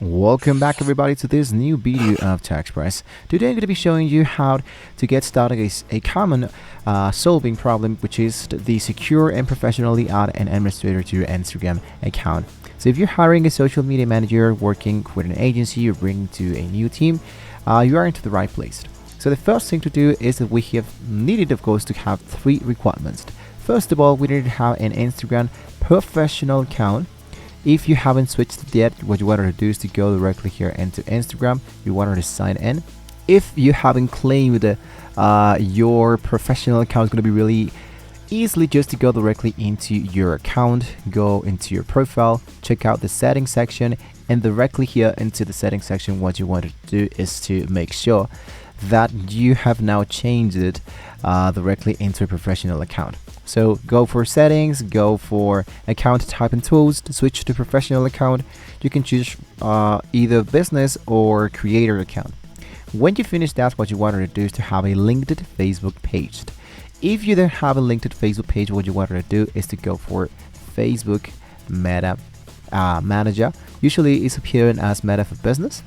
Welcome back everybody to this new video of TechExpress. Today I'm going to be showing you how to get started a common solving problem, which is the secure and professionally add an administrator to your Instagram account. So if you're hiring a social media manager, working with an agency, you're bringing to a new team, you are into the right place. So the first thing to do is that we have needed, of course, to have three requirements. First of all, we need to have an Instagram professional account. If you haven't switched it yet, what you want to do is to go directly here into Instagram. You want to sign in. If you haven't claimed your professional account, it's going to be really easily just to go directly into your account, go into your profile, check out the settings section, and directly here into the settings section, what you want to do is to make sure that you have now changed it directly into a professional account. So go for settings, go for account type and tools to switch to professional account. You can choose either business or creator account. When you finish that, what you want to do is to have a linked Facebook page. If you don't have a linked Facebook page, what you want to do is to go for Facebook Meta Manager. Usually it's appearing as Meta for Business.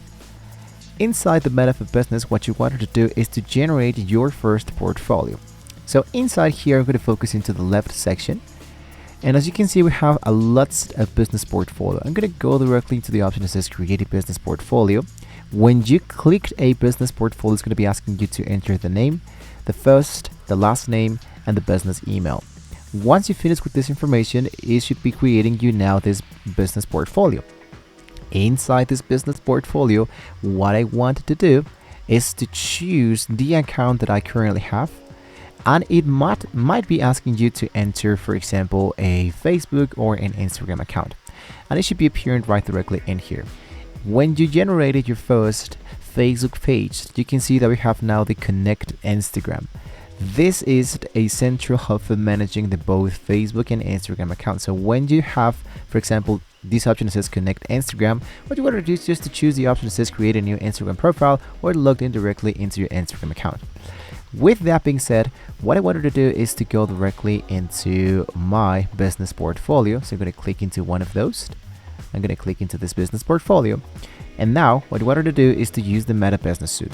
Inside the Meta for Business, what you wanted to do is to generate your first portfolio. So inside here, I'm going to focus into the left section. And as you can see, we have a lot of business portfolio. I'm going to go directly into the option that says create a business portfolio. When you click a business portfolio, it's going to be asking you to enter the name, the first, the last name, and the business email. Once you finish with this information, it should be creating you now this business portfolio. Inside this business portfolio, what I want to do is to choose the account that I currently have, and it might be asking you to enter, for example, a Facebook or an Instagram account, and it should be appearing right directly in here. When you generated your first Facebook page, you can see that we have now the Connect Instagram. This is a central hub for managing the both Facebook and Instagram accounts. So when you have, for example, this option that says Connect Instagram, what you want to do is just to choose the option that says create a new Instagram profile or log in directly into your Instagram account. With that being said, what I wanted to do is to go directly into my business portfolio. So I'm going to click into one of those. I'm going to click into this business portfolio. And now what I wanted to do is to use the Meta Business Suite.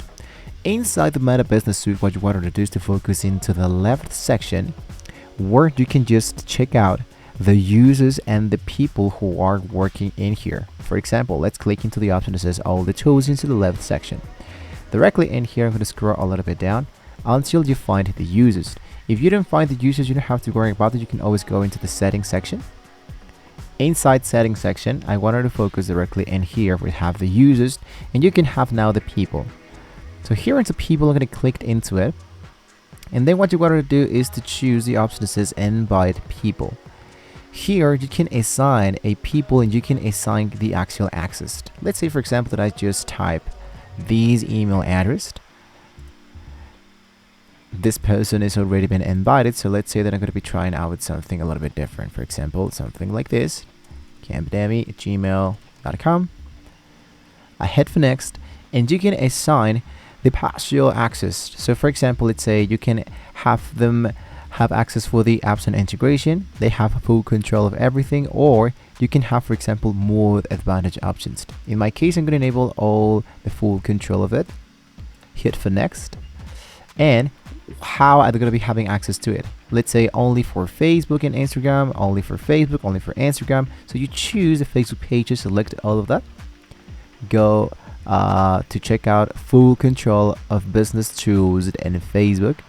Inside the Meta Business Suite, what you wanted to do is to focus into the left section where you can just check out the users and the people who are working in here. For example, let's click into the option that says all the tools into the left section. Directly in here, I'm going to scroll a little bit down until you find the users. If you don't find the users, you don't have to worry about it. You can always go into the settings section. Inside settings section, I wanted to focus directly in here where we have the users, and you can have now the people. So here into people, I'm going to click into it. And then what you want to do is to choose the option that says invite people. Here you can assign a people and you can assign the actual access. Let's say, for example, that I just type these email address. This person has already been invited, so let's say that I'm going to be trying out with something a little bit different. For example, something like this, campdemi@gmail.com. I hit for next, and you can assign the partial access. So for example, let's say you can have them have access for the apps and integration. They have full control of everything, or you can have, for example, more advantage options. In my case, I'm going to enable all the full control of it. Hit for next. And how are they going to be having access to it? Let's say only for Facebook and Instagram, only for Facebook, only for Instagram. So you choose the Facebook pages, select all of that. Go to check out full control of business tools and Facebook.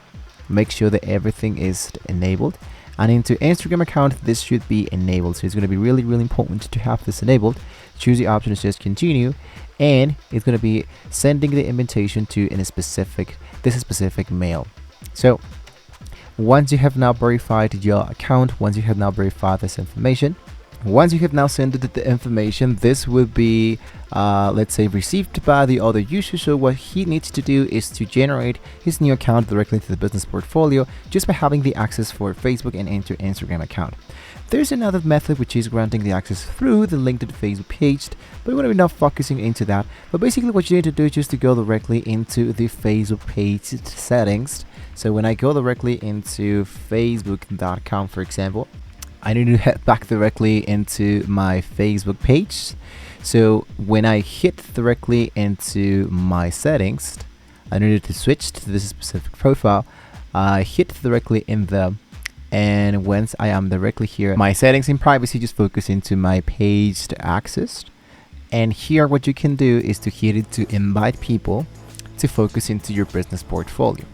Make sure that everything is enabled, and into Instagram account this should be enabled. So it's going to be really important to have this enabled. Choose the option that says continue, and it's going to be sending the invitation to a specific mail. So once you have now verified your account, once you have now verified this information, once you have now sent it the information, this will be let's say received by the other user. So what he needs to do is to generate his new account directly to the business portfolio just by having the access for Facebook and Instagram account. There's another method which is granting the access through the linked Facebook page, but we're going to be now focusing into that. But basically what you need to do is just to go directly into the Facebook page settings. So when I go directly into facebook.com, for example, I need to head back directly into my Facebook page. So when I hit directly into my settings, I needed to switch to this specific profile. I hit directly in the, and once I am directly here, my settings in privacy, just focus into my paged access. And here what you can do is to hit it to invite people to focus into your business portfolio.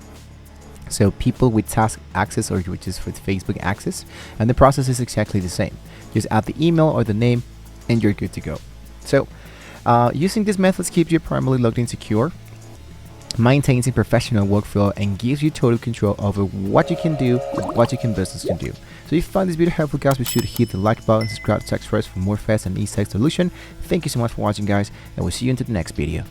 So people with task access, or which is with Facebook access, and the process is exactly the same. Just add the email or the name and you're good to go. So using these methods keeps you primarily logged in secure, maintains a professional workflow, and gives you total control over what you can do, what your business can do. So if you found this video helpful, guys, be sure to hit the like button, subscribe to TechXpress for more fast and easy tech solution. Thank you so much for watching, guys, and we'll see you into the next video.